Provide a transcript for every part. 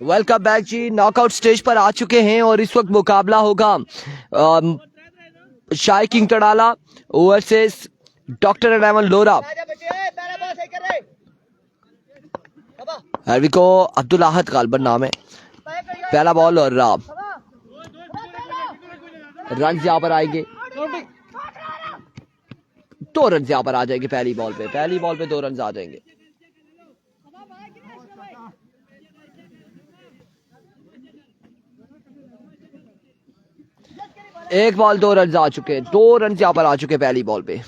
Welcome back जी। Knockout stage पर आ चुके हैं और इस वक्त मुकाबला होगा शाही किंग तड़ाला वर्सेस डॉक्टर एनामन लोरा। हैवी को अब्दुल आहद गालबन नाम है। पहला बॉल और रन यहाँ पर आएंगे। 2 रन यहाँ पर आ जाएंगे। पहली बॉल पे 2 रन आ जाएंगे। एक बॉल 2 रन आ चुके हैं। 2 रन यहाँ पर आ चुके पहली बॉल पे।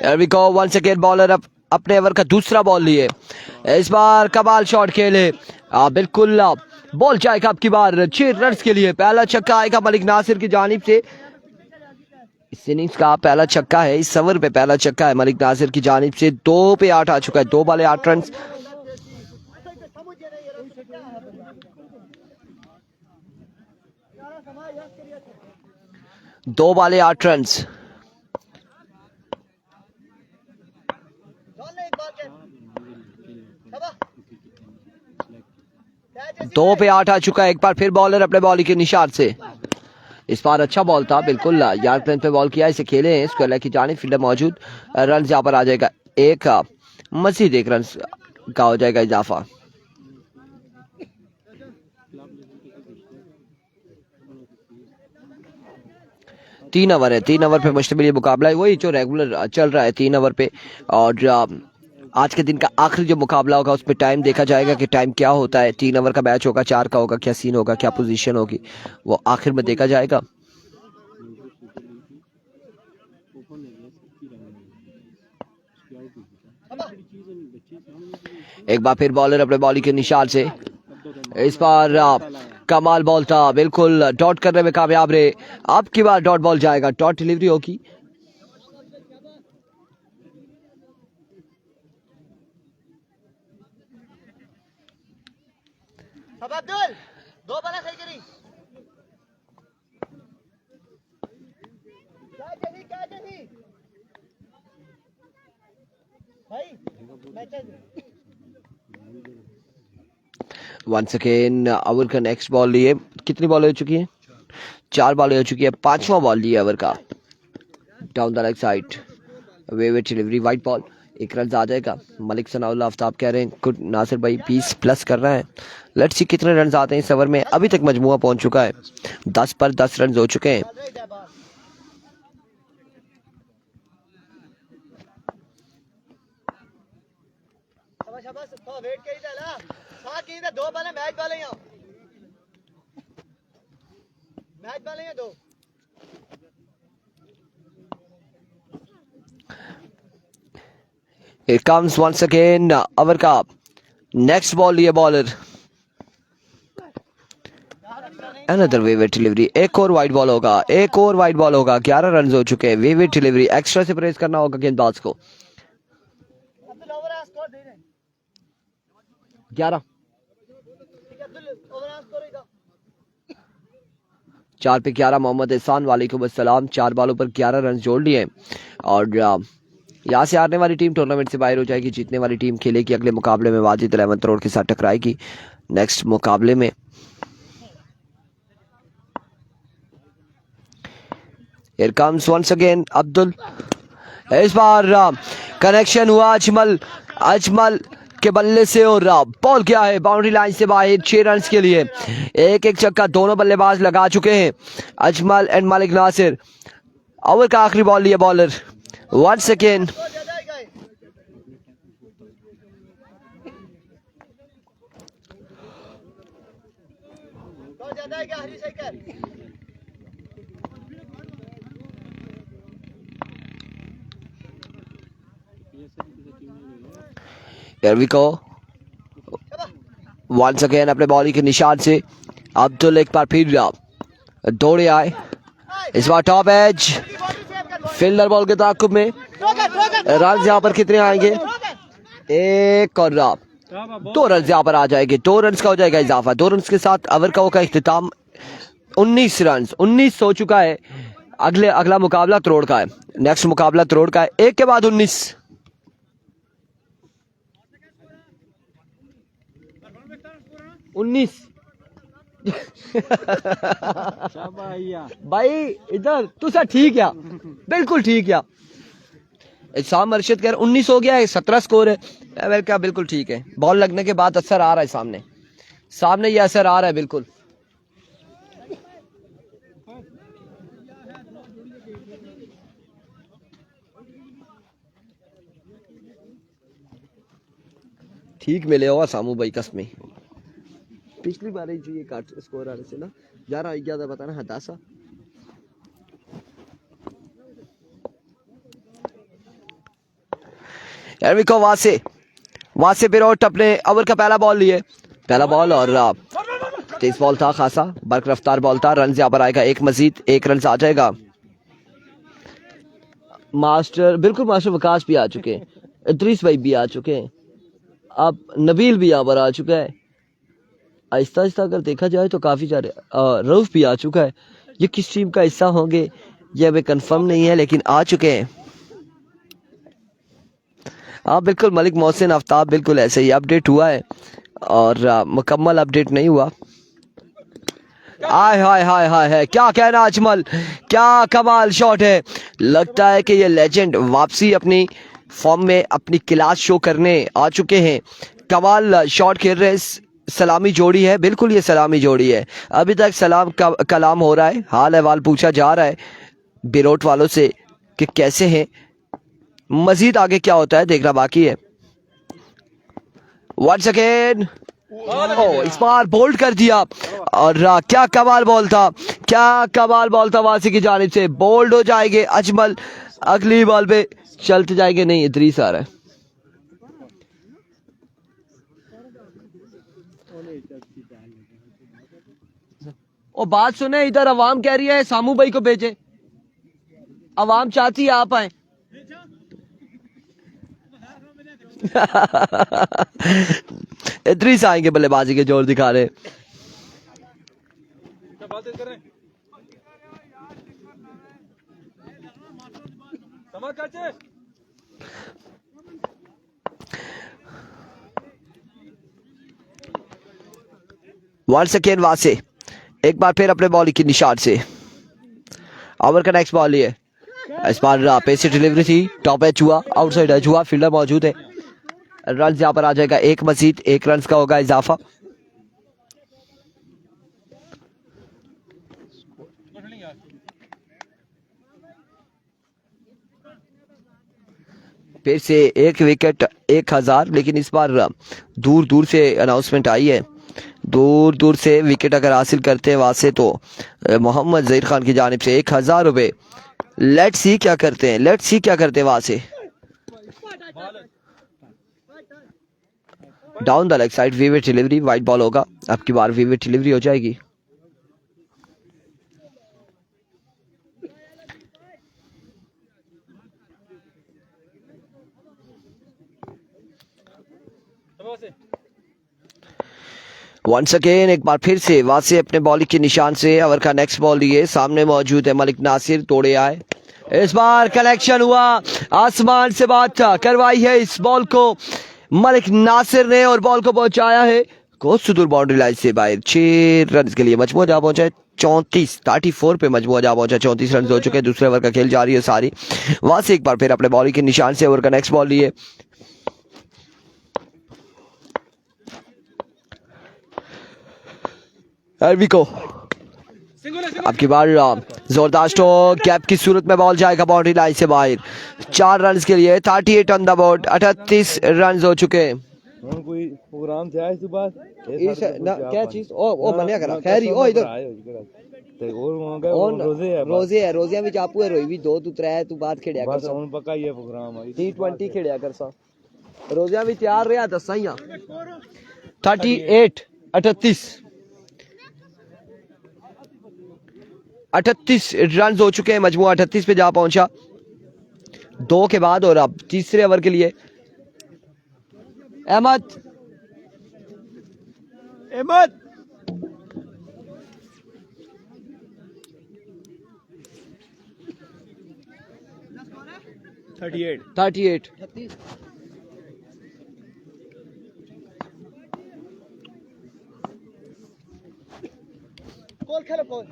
Here we go once again bowler अपने ओवर का दूसरा बॉल लिए। इस बार कमाल शॉट खेले। बिल्कुल बॉल जाएगा आपकी बार 6 रन के लिए। पहला छक्का आएगा मलिक नासिर की जानिब से। इस इनिंग्स का पहला छक्का है। इस ओवर पे पहला छक्का है मलिक नासिर की जानिब से। 2 पे 8 आ चुका है। 2 बॉल 8 रन। 2 ball 8 run. 2 पे 8 आ चुका है। एक बार फिर बॉलर अपने बॉलिंग के निशान से। इस बार अच्छा बॉल था। बिल्कुल यार्ड लेंथ पे बॉल किया। इसे खेले हैं स्क्वायर लेग की जानिब। फील्डर मौजूद। रन यहाँ पर आ जाएगा। एक मजीद 1 रन का हो जाएगा इजाफा। तीन ओवर है। 3 ओवर पे मुश्तमिल ये मुकाबला है। वही जो रेगुलर चल रहा है 3 ओवर पे। और आज के दिन का आखिरी जो मुकाबला होगा उसमें टाइम देखा जाएगा कि टाइम क्या होता है। 3 ओवर का मैच होगा। 4 का होगा। क्या सीन होगा, क्या पोजीशन होगी, वो आखिर में देखा जाएगा। एक बार फिर बॉलर अपने बॉलिंग के निशान से। इस बार कमाल बॉल था। बिल्कुल डॉट करने में कामयाब रहे। अब की बार डॉट बॉल जाएगा। डॉट डिलीवरी होगी। अब्दुल 2 बॉल सही करी। वंस अगेन ओवर का नेक्स्ट बॉल लिए। कितनी बॉल हो चुकी है? 4 बॉल हो चुकी है। 5वां बॉल लिए ओवर का। Down the leg side way delivery wide ball. 1 run आ जाएगा। मलिक सनाउल आफ्ताब कह रहे हैं गुड नासिर भाई 20 प्लस कर रहा है। लेट्स सी कितने रन आते हैं इस ओवर में। अभी तक मजमुआ पहुंच चुका है 10 पर 10 रन हो चुके हैं। वेट करी था ना। 2 बॉल मैच बॉल है। मैच बॉल है 2। Here comes once again over का नेक्स्ट बॉल लिए बॉलर। Another wayward delivery. एक और वाइड बॉल होगा। 11 रन हो चुके हैं। वेवेट डिलीवरी। एक्स्ट्रा से प्रेस करना होगा गेंदबाज को। 11 4 पे 11 मोहम्मद एहसान वालेकुम अस्सलाम। 4 बॉलों पर 11 रन जोड़ लिए। और यहाँ से हारने वाली टीम टूर्नामेंट से बाहर हो जाएगी। जीतने वाली टीम खेलेगी अगले मुकाबले में वाजिद 11 करोड़ के साथ टकराएगी नेक्स्ट मुकाबले में। Here comes once again Abdul. इस बार कनेक्शन हुआ अजमल के बल्ले से और बॉल क्या है बाउंड्री लाइन से बाहर। 6 रन के लिए। एक छक्का दोनों बल्लेबाज लगा चुके हैं अजमल एंड मलिक नासिर। ओवर का आखिरी बॉल लिए bowler. once again here we go once again अपने बॉलिंग के निशान से अब्दुल एक बार फिर दौड़े आए, इस बार टॉप एज, फील्डर बॉल के ताकुब में। रन यहाँ पर कितने आएंगे? एक और 2 रन यहाँ पर आ जाएंगे। 2 रन का हो जाएगा इजाफा। 2 रन के साथ ओवर का होगा इख्तिताम। 19 रन, 19 हो चुका है। अगला मुकाबला तरोड़ का है। नेक्स्ट मुकाबला तरोड़ का है। एक के बाद 19। भाई इधर तू सा ठीक है, बिल्कुल ठीक है। इसाम अरशद कह 19 हो गया है, 17 स्कोर है। क्या बिल्कुल ठीक है। बॉल लगने के बाद असर आ रहा है, सामने ये असर आ रहा है बिल्कुल। ठीक मिले होगा सामू भाई कसमें। पिछली बार ही ये काट स्कोर आ रहे थे ना, 11-11 बताना हदासा। एरविको वहां से बिरोट अपने ओवर का पहला बॉल लिए। पहला बॉल और तेज बॉल था, खासा बर्क रफ्तार बॉल था। रन यहाँ पर आएगा एक मजीद, 1 रन आ जाएगा। मास्टर वकास भी आ चुके हैं, इद्रीस भाई भी आ चुके हैं, अब नबील भी यहाँ पर आ चुका है। आहिस्ता आहिस्ता अगर देखा जाए तो काफी सारे, रऊफ भी आ चुका है। ये किस टीम का हिस्सा होंगे ये अभी कंफर्म नहीं है, लेकिन आ चुके हैं। हाँ बिल्कुल, मलिक मोहसिन आफ्ताब बिल्कुल ऐसे ही अपडेट हुआ है और मुकम्मल अपडेट नहीं हुआ। हाय हाय हाय हाय है, क्या कहना अजमल, क्या कमाल शॉट है। लगता है कि ये लेजेंड वापसी अपनी फॉर्म में अपनी क्लास शो करने आ चुके हैं। कमाल शॉट खेल रहे हैं। सलामी जोड़ी है, बिल्कुल ये सलामी जोड़ी है। अभी तक सलाम का कलाम हो रहा है, हाल अहवाल पूछा जा रहा है बिरोट वालों से कि कैसे हैं। मजीद आगे क्या होता है देखना बाकी है। वंस अगेन इस बार बोल्ड कर दिया और क्या कमाल बॉल था, क्या कमाल बॉल था वासी की जानिब से। बोल्ड हो जाएंगे अजमल, अगली बॉल पे चलते जाएंगे। नहीं, इद्रीस आ रहा है। ओ बात सुने, इधर अवाम कह रही है सामू भाई को भेजे। अवाम चाहती है आप आए। इद्रीस आएंगे बल्लेबाजी के जोर दिखा रहे। वंस अगेन वासे एक बार फिर अपने बॉल की निशान से। ओवर का नेक्स्ट बॉल ये, इस बार पेसी डिलीवरी थी, टॉप एज हुआ, आउटसाइड एज हुआ, फील्डर मौजूद है। रन यहाँ पर आ जाएगा एक मजीद, 1 रन का होगा इजाफा। फिर से 1 विकेट 1000, लेकिन इस बार दूर दूर से अनाउंसमेंट आई है। दूर दूर से विकेट अगर हासिल करते हैं वासे तो मोहम्मद जहीर खान की जानिब से 1000 रुपए। लेट्स सी क्या करते हैं, लेट्स सी क्या करते हैं वासे। Down the leg side, wayward delivery, wide ball होगा। अब की बार वीवेट डिलीवरी हो जाएगी। वंस अगेन एक बार फिर से वासे अपने बॉलिंग के निशान से ओवर का नेक्स्ट बॉल लिए। सामने मौजूद है मलिक नासिर, तोड़े आए। इस बार कलेक्शन हुआ, आसमान से बात करवाई है इस बॉल को मलिक नासिर ने और बॉल को पहुंचाया है कोस सुदूर बाउंड्री लाइन से बाहर। 6 रन के लिए मजमूआ जा पहुंचा है 34 पे मजमूआ जा पहुंचा। 34 रन हो चुके हैं। दूसरे ओवर का खेल जारी है सारी। वहां से एक बार फिर अपने बॉलिंग के निशान से ओवर का नेक्स्ट बॉल लिए। एरविको आपकी बार जोरदार स्ट्रोक, गैप की सूरत में बॉल जाएगा बाउंड्री लाइन से बाहर। 4 रन के लिए 38 ऑन द बोर्ड। 38 रन हो चुके हैं। कोई प्रोग्राम था इस बात क्या चीज ओ मनिया करा खैरी ओ इधर ते और वहां गए रोजे है रोजिया में चापू है रोई भी 2 तू 3 तू बात खेड़या कर। बस हुन पक्का ये प्रोग्राम है T20 खेड़या कर सा रोजिया भी तैयार रहा दसा ही 38 38 38 रन हो चुके हैं, मजमूआ 38 पे जा पहुंचा 2 के बाद। और अब तीसरे ओवर के लिए अहमद अहमद 38 कॉल खेलो कॉल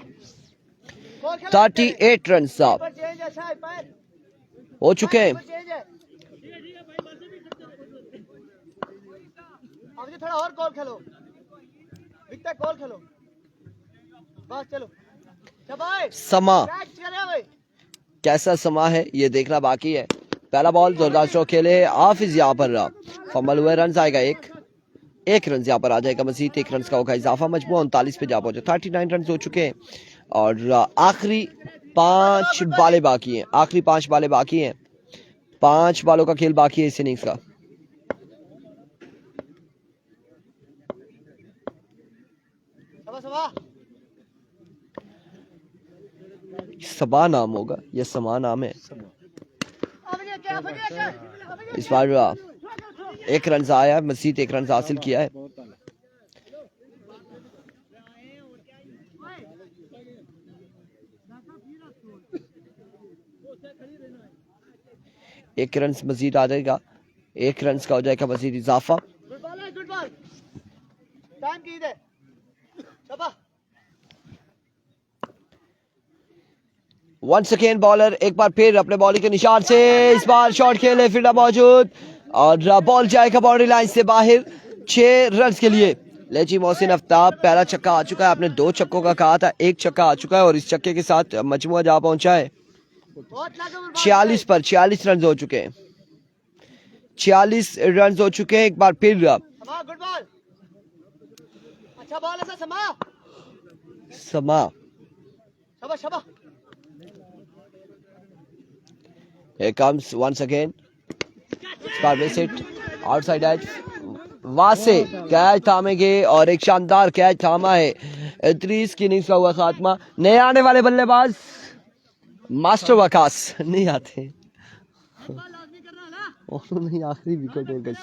38 रन साहब पर चेंज है शायद पर हो चुके हैं। चेंज है अब जी थोड़ा और कॉल खेलो विकता कॉल खेलो बस चलो शाबाश समा कैच करे भाई कैसा समा है ये देखना बाकी है। पहला बॉल जोरदार स्ट्रोक खेले हाफिज, यहाँ पर फंबल हुए, रन आएगा एक रन यहाँ पर आ जाएगा मजीद, 1 रन का होगा इजाफा, मजमूआ 39 पे जा पहुंचे। 39 रन हो चुके हैं और आखिरी 5 बालें बाकी हैं, आखिरी 5 बालें बाकी हैं, 5 बालों का खेल बाकी है इस इनिंग्स का। सबा नाम होगा या समा नाम है। इस बार 1 रन आया, मजीद 1 रन हासिल किया है। एक रन मजीद आ जाएगा, 1 रन का हो जाएगा मजीद इजाफा। वंस अगेन बॉलर एक बार फिर अपने बॉलिंग के निशान से इस बार शॉट खेले, फील्डर मौजूद और बॉल जाएगा बाउंड्री लाइन से बाहर 6 रन के लिए। लेजी मोहसिन आफ्ताब पहला छक्का आ चुका है, आपने 2 छक्कों का कहा था, 1 छक्का आ चुका है और इस छक्के के साथ मजमुआ जा पहुंचा है 46 पर। 46 रन हो चुके हैं, 46 रन हो चुके हैं। एक बार फिर गुड बॉल, अच्छा बॉल है समा समा शाबाश शाबाश। Here comes once again. Star miss it. Outside edge. वहां से कैच थामेंगे और एक शानदार कैच थामा है। 30 की इनिंग्स का हुआ खात्मा। नए आने वाले बल्लेबाज मास्टर वकास नहीं आते, उन्होंने आखिरी विकेट हो गई।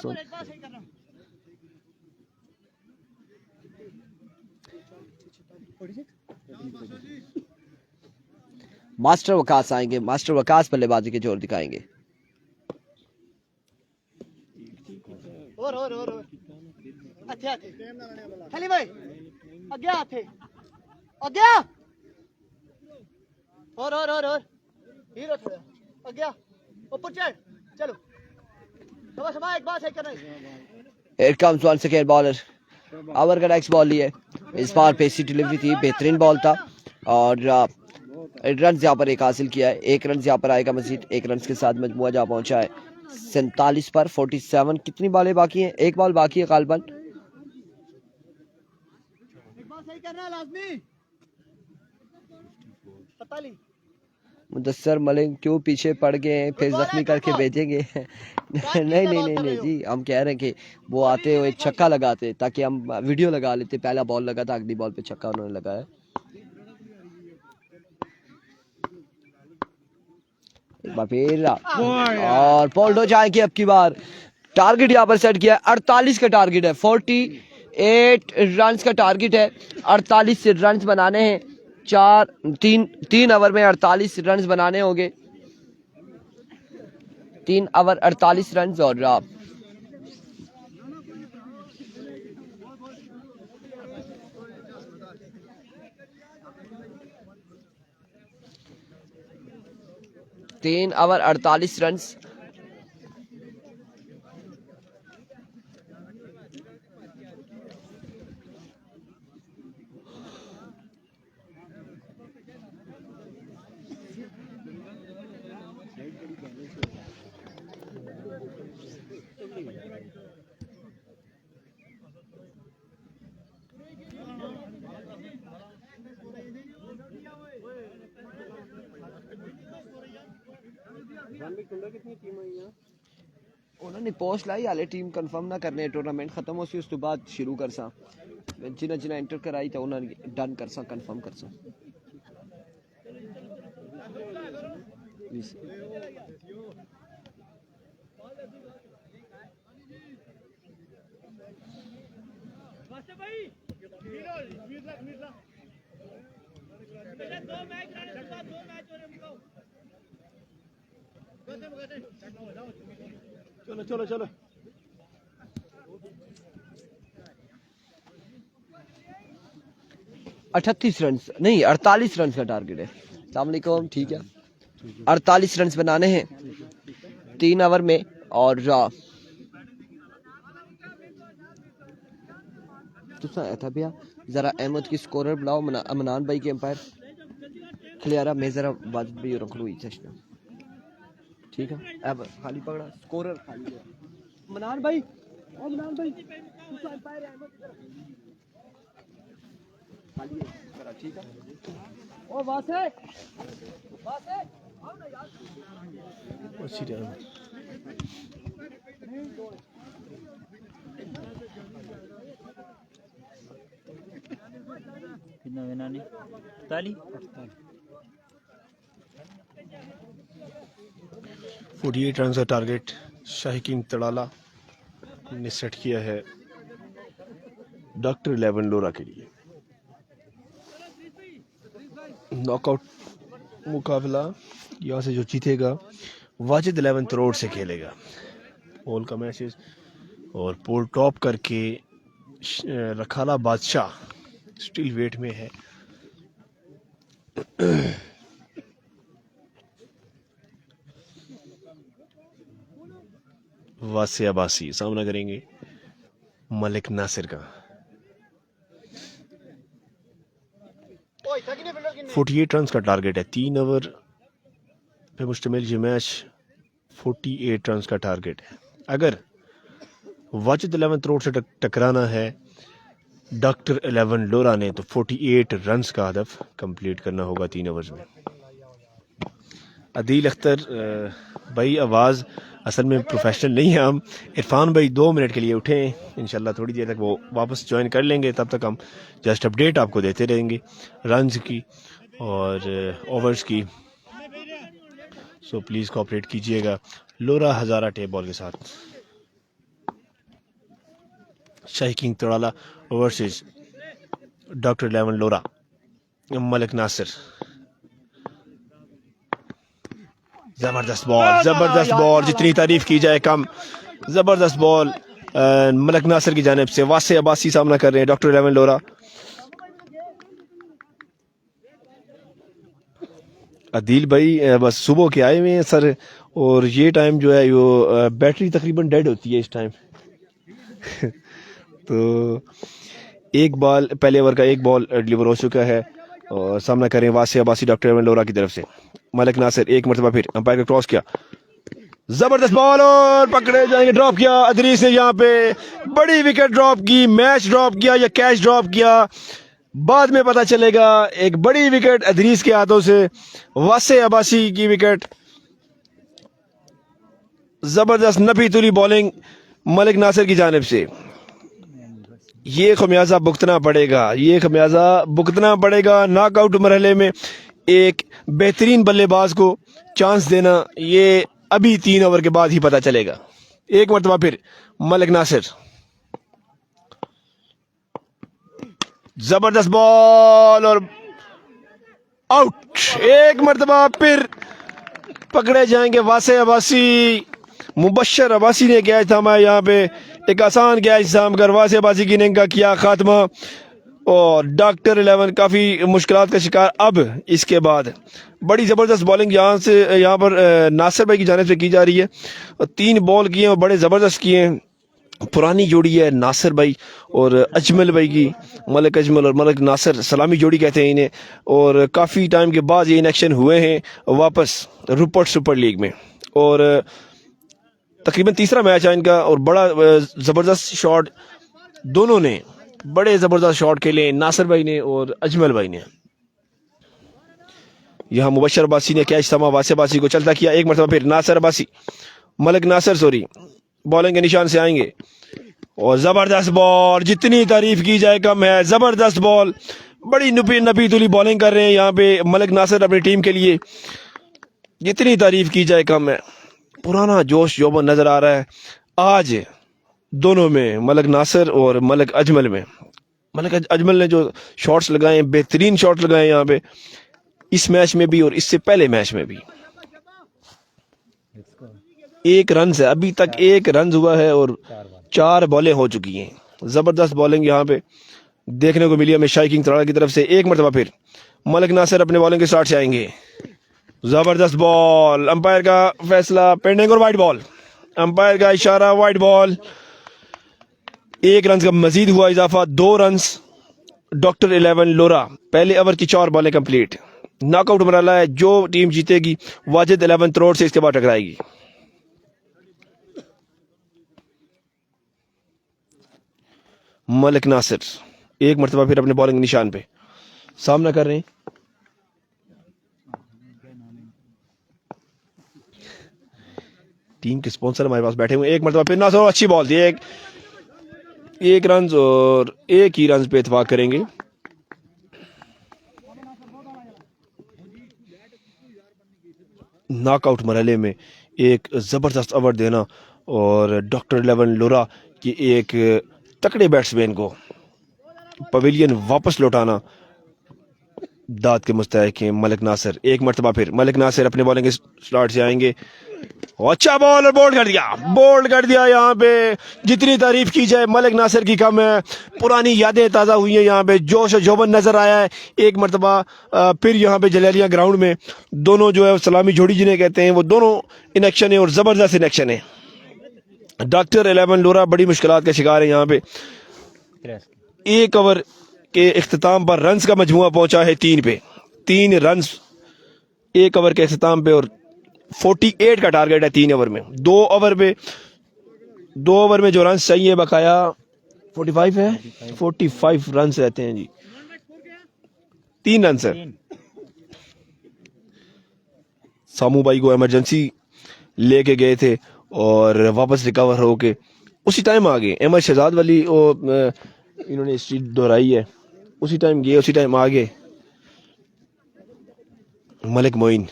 मास्टर वकास आएंगे, मास्टर वकास बल्लेबाजी के जोर दिखाएंगे। और अच्छे खाली भाई आगे आते आगे और हीरो थोड़ा आगे ऊपर चढ़ चलो शाबाश शाबाश। एक बात है करना Here comes once again bowler. Over का नेक्स्ट बॉल लिए, इस बार पेसी डिलीवरी थी, बेहतरीन बॉल था और रन यहाँ पर 1 हासिल किया है। 1 रन यहाँ पर आएगा मजीद, 1 रन के साथ मजमुआ जा पहुंचा है 47 पर 47। कितनी बॉलें बाकी हैं? 1 बॉल बाकी है गालबन। एक बात सही करना लाजमी पता नहीं मुदस्सर मलिक क्यों पीछे पड़ गए हैं, फिर जख्मी करके भेजेंगे नहीं जी, हम कह रहे हैं कि वो आते हुए छक्का लगाते ताकि हम वीडियो लगा लेते। पहला बॉल लगा था, अगली बॉल पे छक्का उन्होंने लगाया। एक बार फिर और पोल्डो जाएंगे अब की बार। टारगेट यहाँ पर सेट किया है, 48 का टारगेट है, 48 रन का टारगेट है। 48 रन बनाने हैं, 3 ओवर में 48 रन बनाने होंगे, 3 ओवर 48 रन। और तीन ओवर 48 रन। उन्होंने पोस्ट लाई हाले टीम कंफर्म ना करने, टूर्नामेंट खत्म हो सी उस तो बाद शुरू कर सा, जिन्हें एंटर कराई तो उन्होंने डन कर सा, कंफर्म कर सा। चलो चलो चलो 38 रन नहीं 48 रन का टारगेट है। अस्सलाम वालेकुम, ठीक है 48 रन बनाने हैं 3 ओवर में। और था भैया जरा अहमद की स्कोरर बुलाओ, अमनान भाई के एम्पायर खलियारा में जरा वाजिद भाई रख लो सेशन, ठीक है। अब खाली पकड़ा स्कोरर खाली है अमनान भाई, अमनान भाई एम्पायर अहमद खाली है जरा, ठीक है। ओ वासे वासे आओ ना यार, अच्छी टाइम कितना विना नहीं ताली 48 रन का टारगेट शाही किंग तड़ाला ने सेट किया है डॉक्टर 11 लोरा के लिए। नॉकआउट मुकाबला यहाँ से जो जीतेगा वाजिद 11 करोड़ से खेलेगा। पोल का मैसेज और पोल टॉप करके रखाला बादशाह स्टिल वेट में है। वासे अब्बासी सामना करेंगे मलिक नासिर का। 48 रन का टारगेट है, 3 ओवर पे मुश्तमिल ये मैच 48 रन का टारगेट है। अगर वाजिद 11 करोड़ से टकराना है डॉक्टर 11 लोरा ने तो 48 रन का हदफ कंप्लीट करना होगा 3 ओवर्स में। अदील अख्तर भाई आवाज़ असल में प्रोफेशनल नहीं है हम। इरफान भाई 2 मिनट के लिए उठे, इंशाल्लाह थोड़ी देर तक वो वापस ज्वाइन कर लेंगे, तब तक हम जस्ट अपडेट आपको देते रहेंगे रन्स की और ओवर्स की। सो प्लीज़ कोऑपरेट कीजिएगा। लोरा हज़ारा टेप बॉल के साथ शाही किंग तड़ाला वर्सेस डॉक्टर 11 लोरा मलिक नासिर। जबरदस्त बॉल जितनी तारीफ की जाए कम। जबरदस्त बॉल मलिक नासिर की जानिब से। वासे अब्बासी सामना कर रहे हैं डॉक्टर 11 लोरा। अदील भाई बस सुबह के आए हुए हैं सर, और ये टाइम जो है वो बैटरी तकरीबन डेड होती है इस टाइम। तो एक बॉल पहले ओवर का एक बॉल डिलीवर हो चुका है और सामना करें वासे अब्बासी डॉक्टर 11 लोरा की तरफ से। मलिक नासिर एक मरतबा फिर अंपायर को क्रॉस किया, जबरदस्त बॉल और पकड़े जाएंगे। ड्रॉप किया अदरीस ने, यहाँ पे बड़ी विकेट ड्रॉप की। मैच ड्रॉप किया या कैच ड्रॉप किया बाद में पता चलेगा। एक बड़ी विकेट अदरीस के हाथों से, वासे अब्बासी की विकेट। जबरदस्त नफी तुली बॉलिंग मलिक नासिर की जानिब से। ये खमियाजा भुगतना पड़ेगा नॉकआउट मरहले में। एक बेहतरीन बल्लेबाज को चांस देना ये अभी 3 ओवर के बाद ही पता चलेगा। एक मरतबा फिर मलिक नासिर, जबरदस्त बॉल और आउट। एक मरतबा फिर पकड़े जाएंगे वासे अब्बासी। मुबशर अब्बासी ने कैच थामा, यहाँ पे एक आसान कैच थाम कर वासे अब्बासी की इनिंग का किया खात्मा और डॉक्टर 11 काफ़ी मुश्किलात का शिकार। अब इसके बाद बड़ी ज़बरदस्त बॉलिंग यहाँ पर नासिर भाई की जानिब से की जा रही है। 3 बॉल किए और बड़े ज़बरदस्त किए। पुरानी जोड़ी है नासिर भाई और अजमल भाई की, मलिक अजमल और मलिक नासिर सलामी जोड़ी कहते हैं इन्हें। और काफ़ी टाइम के बाद ये इन एक्शन हुए हैं वापस रूपर्ट सुपर लीग में, और तकरीबन तीसरा मैच है इनका। और बड़ा ज़बरदस्त शॉट, दोनों ने बड़े ज़बरदस्त शॉट खेले, नासिर भाई ने और अजमल भाई ने। यहाँ मुबशर अब्बासी ने कैच थमा, वासे अब्बासी को चलता किया। एक मरतबा फिर मलिक नासिर बॉलिंग के निशान से आएंगे और ज़बरदस्त बॉल, जितनी तारीफ की जाए कम है। ज़बरदस्त बॉल, बड़ी नपी तुली बॉलिंग कर रहे हैं यहाँ पे मलिक नासिर अपनी टीम के लिए। जितनी तारीफ की जाए कम है। पुराना जोश यौवन नजर आ रहा है आज दोनों में, मलिक नासिर और मलिक अजमल में। मलिक अजमल ने जो शॉट्स लगाए, बेहतरीन शॉट लगाए यहाँ पे, इस मैच में भी और इससे पहले मैच में भी। 1 रन से अभी तक 1 रन हुआ है और 4 बॉलें हो चुकी हैं। जबरदस्त बॉलिंग यहाँ पे देखने को मिली हमें शाही किंग तराड़ा की तरफ से। एक मरतबा फिर मलिक नासिर अपने बॉलिंग के स्टार्ट से आएंगे। जबरदस्त बॉल, अंपायर का फैसला पेंडिंग और वाइड बॉल, अंपायर का इशारा वाइड बॉल। 1 रन का मजीद हुआ इजाफा, 2 रन। डॉक्टर 11 लोरा पहले ओवर की 4 बॉलें कंप्लीट। नॉकआउट मरहला है, जो टीम जीतेगी वाजिद 11 त्रोड़ से इसके बाद टकराएगी। मलिक नासिर एक मरतबा फिर अपने बॉलिंग निशान पे सामना कर रहे हैं। टीम के स्पॉन्सर हमारे पास बैठे हुए। एक मरतबा फिर नासिर, अच्छी बॉल थी, एक रन और 1 ही रन पे इत्फाक करेंगे। नॉकआउट मरहले में एक जबरदस्त ओवर देना और डॉक्टर 11 लोरा की एक तकड़े बैट्समैन को पवेलियन वापस लौटाना दाद के मुस्तहिक हैं मलिक नासिर। एक मरतबा फिर मलिक नासिर अपने बॉलिंग के स्टार्ट से आएंगे। अच्छा बॉल और बोल्ड कर दिया यहाँ पे। जितनी तारीफ की जाए मलिक नासिर की कम है। पुरानी यादें ताज़ा हुई हैं यहाँ पे, जोश और जोबन नजर आया है। एक मरतबा फिर यहाँ पे जलालिया ग्राउंड में दोनों जो है सलामी जोड़ी जिन्हें कहते हैं, वो दोनों इन एक्शन है और ज़बरदस्त इन एक्शन है। डॉक्टर 11 लोरा बड़ी मुश्किलात का शिकार है यहाँ पे। 1 ओवर के इख्तिताम पर रन्स का मजमुआ पहुंचा है 3 पे, 3 रन्स 1 ओवर के इख्तिताम पे और 48 का टारगेट है 3 ओवर में। 2 ओवर में जो रन्स चाहिए बकाया 45 है, 45 रन्स रहते हैं जी, 3 रन है। सामू भाई को इमरजेंसी लेके गए थे और वापस रिकवर होके उसी टाइम आ गए। अहमद शहजाद वाली इन्होंने स्ट्रीट दोहराई है, उसी टाइम गए उसी टाइम आ गए। मलिक मोइन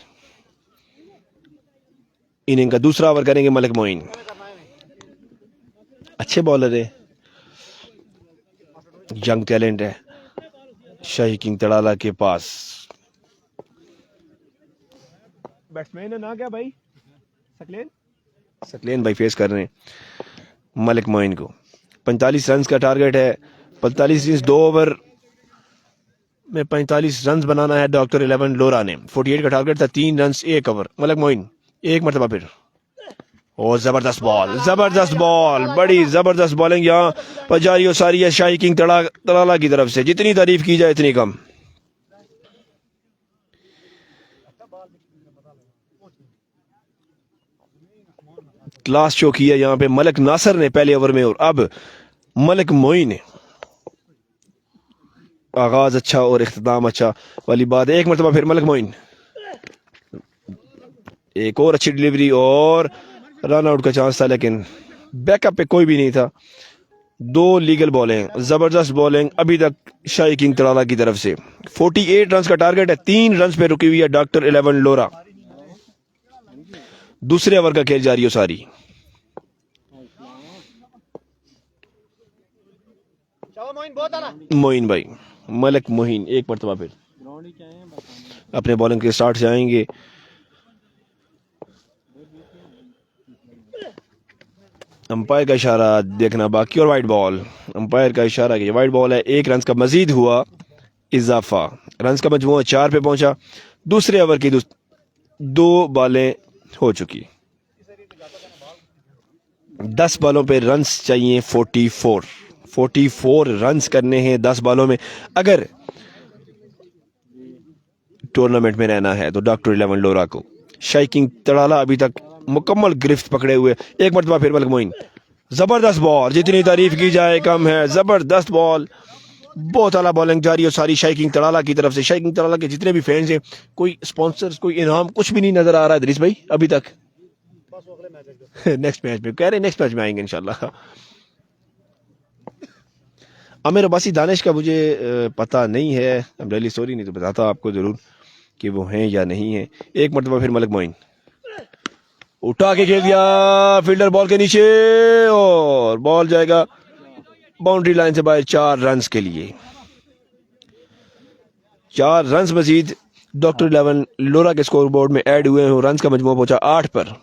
इनिंग का दूसरा ओवर करेंगे। मलिक मोइन अच्छे बॉलर है, यंग टैलेंट है शाही किंग तड़ाला के पास। बैट्समैन है ना क्या भाई, सकलेन भाई फेस कर रहे हैं मलिक मोइन को। 45 रन का टारगेट है, 45 रन 2 ओवर में 45 रन बनाना है डॉक्टर 11 लोरा ने। 48 का टारगेट था, 3 रन 1 ओवर। मलिक मोइन एक मरतबा फिर, और जबरदस्त बॉल, बड़ी जबरदस्त बॉलिंग यहाँ पर जारी और सारी है शाही किंग तड़ाला की तरफ से। जितनी तारीफ की जाए इतनी कम। क्लास शो किया यहाँ पे मलिक नासिर ने पहले ओवर में और अब मलिक मोइन ने। आगाज अच्छा और इख्तिताम अच्छा वाली बात है। एक मरतबा फिर मलिक मोइन, एक और अच्छी डिलीवरी और रन आउट का चांस था लेकिन बैकअप पे कोई भी नहीं था। 2 लीगल बॉलें, जबरदस्त बॉलिंग अभी तक शाही किंग तड़ाला की तरफ से। 48 रन का टारगेट है, 3 रन पे रुकी हुई है डॉक्टर 11 लोरा। दूसरे ओवर का खेल जारी हो सारी। मोइन भाई, मलिक मोइन एक मरतबा फिर अपने बॉलिंग के स्टार्ट से आएंगे। अंपायर का इशारा देखना बाकी और वाइड बॉल। अंपायर का इशारा कि वाइड बॉल है। 1 रन का मजीद हुआ इजाफा, रन का मजमूआ 4 पे पहुंचा। दूसरे ओवर की 2 बॉलें हो चुकी। 10 बॉलों पे रन्स चाहिए 44 रन्स करने हैं 10 बॉलों में अगर टूर्नामेंट में रहना है तो डॉक्टर 11 लोरा को। शाही किंग तड़ाला अभी तक मुकम्मल गिरफ्त पकड़े हुए। एक मरतबा फिर मलिक मोइन, जबरदस्त बॉल, जितनी तारीफ की जाए कम है। जबरदस्त बॉल, बहुत आला बॉलिंग जारी और सारी शाही किंग तड़ाला की तरफ से। शाही किंग तड़ाला के जितने भी फैंस हैं, कोई स्पॉन्सर्स कोई इनाम कुछ भी नहीं नजर आ रहा है दरीस भाई अभी तक। नेक्स्ट मैच में कह रहे नेक्स्ट मैच में आएंगे इंशाल्लाह। आमिर अब्बासी दानिश का मुझे पता नहीं है, रियली सॉरी, नहीं तो बताता आपको जरूर। कि वो हैं या नहीं हैं। एक मरतबा फिर मलिक मोइन उठा के खेल दिया फील्डर बॉल के नीचे और बॉल जाएगा बाउंड्री लाइन से बाहर 4 रन के लिए। 4 रन मजीद डॉक्टर 11 लोरा के स्कोर बोर्ड में ऐड हुए हैं। रन का मजमू पहुंचा 8 पर।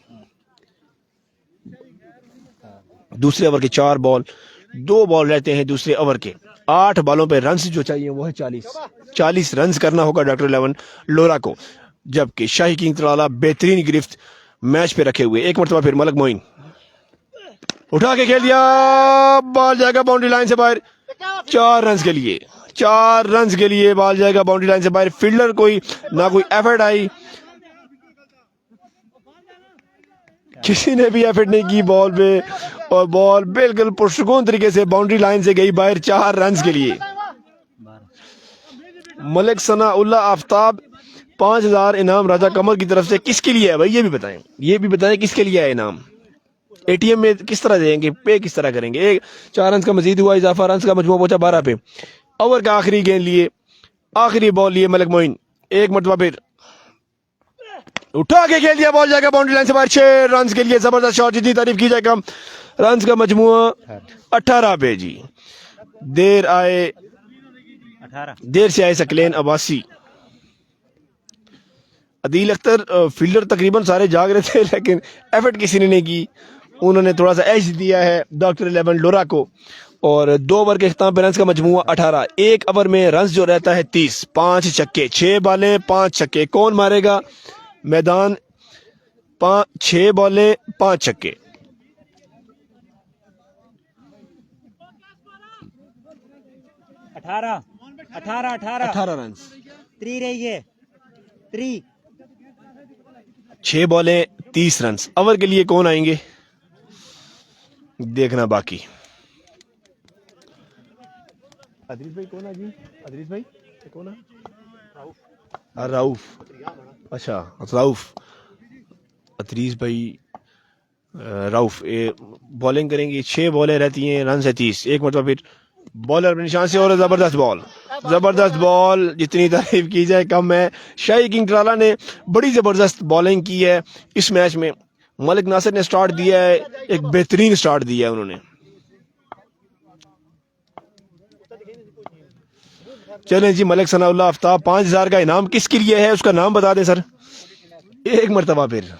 दूसरे ओवर के 4 बॉल, 2 बॉल रहते हैं दूसरे ओवर के। 8 बॉलों पे रन जो चाहिए वो है 40 रन करना होगा डॉक्टर 11 लोरा को, जबकि शाही किंग तराला बेहतरीन गिरफ्त मैच पे रखे हुए। एक मरतबा फिर मलिक मोइन उठा के खेल दिया, बॉल जाएगा बाउंड्री लाइन से बाहर 4 रन के लिए। 4 रन के लिए बॉल जाएगा बाउंड्री लाइन से बाहर। फील्डर कोई ना कोई एफर्ट आई, किसी ने भी एफर्ट नहीं की बॉल पे और बॉल बिल्कुल पुरसुकून तरीके से बाउंड्री लाइन से गई बाहर 4 रन के लिए। मलिक सनाउल्लाह आफ्ताब 5000 इनाम राजा कमर की तरफ से किसके लिए है भाई, ये भी बताएं किसके लिए है इनाम। एटीएम में किस तरह देंगे, पे किस तरह करेंगे। 4 रन का मजीद हुआ इजाफा, रन का मजमू पहुंचा 12 पे। ओवर का आखिरी गेंद लिए, आखिरी बॉल लिए मलिक मोइन। एक मरतबा फिर उठा के खेल दिया, बॉल जाएगा बाउंड्री लाइन से बाहर 6 रन के लिए। जबरदस्त शॉट, जितनी तारीफ की जाए कम। रन का मजमुआ 18 पे जी। देर से आए सकलेन अब्बासी। अदील अख्तर फील्डर तकरीबन सारे जाग रहे थे लेकिन एफर्ट किसी ने नहीं की। उन्होंने थोड़ा सा एज दिया है डॉक्टर 11 लोरा को। और 2 ओवर के इख्तिताम पे रन का मजमुआ 18। 1 ओवर में रन जो रहता है 30। 5 छक्के, 6 बॉलें 5 छक्के। कौन मारेगा मैदान? 6 बॉलें 5 छक्के। अठारह रन 3 रही है 3। 6 बॉलें 30 रन। ओवर के लिए कौन आएंगे देखना बाकी। अदरीस भाई कौन है जी? अदरीस भाई कौन है? राउफ। अच्छा राउफ, अदरीस भाई राउफ बॉलिंग करेंगे। 6 बॉलें रहती हैं, रन है 30। एक मतलब फिर बॉलर अपने निशान से और जबरदस्त बॉल, जितनी तारीफ की जाए कम है। शाही किंग तराला ने बड़ी जबरदस्त बॉलिंग की है इस मैच में। मलिक नासिर ने स्टार्ट दिया है, एक बेहतरीन स्टार्ट दिया है उन्होंने। चलें जी, मलिक सनाउल्लाह आफ्ताब 5000 का इनाम किसके लिए है उसका नाम बता दें सर। एक मरतबा फिर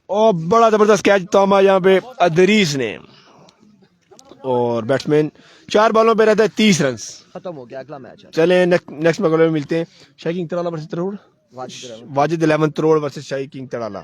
और बड़ा जबरदस्त कैच थामा यहाँ पे अदरीस ने। और बैट्समैन 4 बॉलों पे रहता है 30 रन। खत्म हो गया अगला मैच। चलें नेक्स्ट मुकाबले में मिलते हैं। शाही किंग तराला वर्सेस तरोड़, वाजिद 11 तरोड़ वर्सेस शाही किंग तराला।